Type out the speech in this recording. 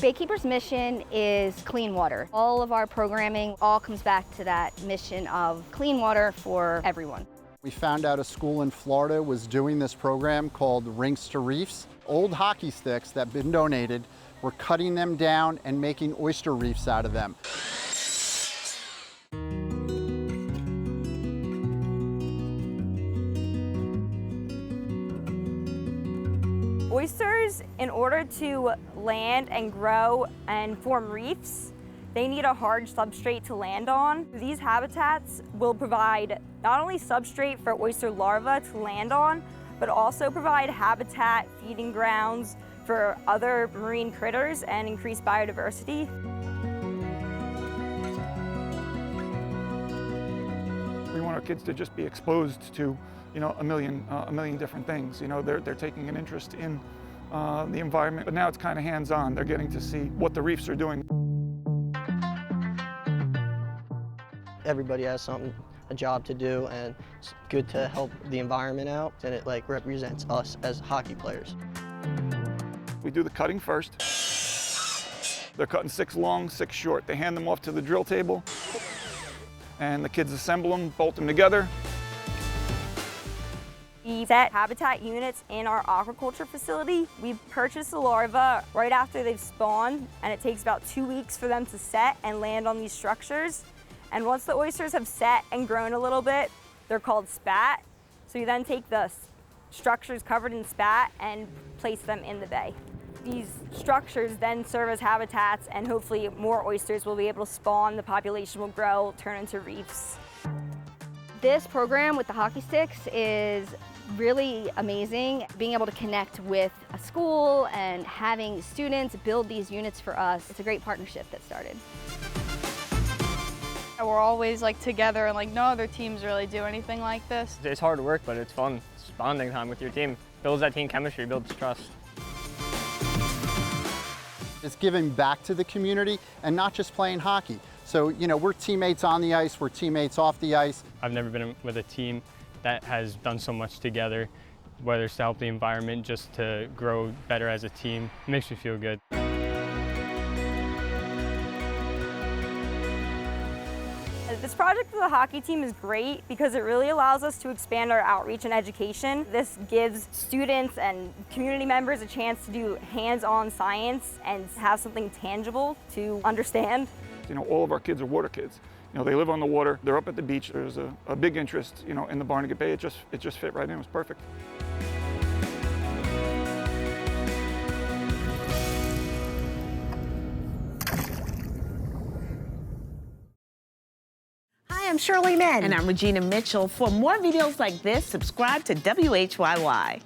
Baykeeper's mission is clean water. All of our programming all comes back to that mission of clean water for everyone. We found out a school in Florida was doing this program called Rinks to Reefs. Old hockey sticks that had been donated, we're cutting them down and making oyster reefs out of them. Oysters, in order to land and grow and form reefs, they need a hard substrate to land on. These habitats will provide not only substrate for oyster larvae to land on, but also provide habitat, feeding grounds for other marine critters and increase biodiversity. We want our kids to just be exposed to, a million different things. They're taking an interest in the environment, but now it's kind of hands-on. They're getting to see what the reefs are doing. Everybody has a job to do, and it's good to help the environment out, and it represents us as hockey players. We do the cutting first. They're cutting 6 long, 6 short. They hand them off to the drill table, and the kids assemble them, bolt them together. We set habitat units in our aquaculture facility. We purchase the larvae right after they've spawned, and it takes about 2 weeks for them to set and land on these structures. And once the oysters have set and grown a little bit, they're called spat. So you then take the structures covered in spat and place them in the bay. These structures then serve as habitats, and hopefully more oysters will be able to spawn, the population will grow, turn into reefs. This program with the hockey sticks is really amazing. Being able to connect with a school and having students build these units for us, it's a great partnership that started. We're always together, and no other teams really do anything like this. It's hard work, but it's fun. It's bonding time with your team. Builds that team chemistry, builds trust. It's giving back to the community and not just playing hockey. So, we're teammates on the ice, we're teammates off the ice. I've never been with a team that has done so much together, whether it's to help the environment, just to grow better as a team. It makes me feel good. This project for the hockey team is great because it really allows us to expand our outreach and education. This gives students and community members a chance to do hands-on science and have something tangible to understand. All of our kids are water kids. They live on the water, they're up at the beach. There's a big interest, in the Barnegat Bay. It just fit right in, it was perfect. I'm Shirley. And I'm Regina Mitchell. For more videos like this, subscribe to WHYY.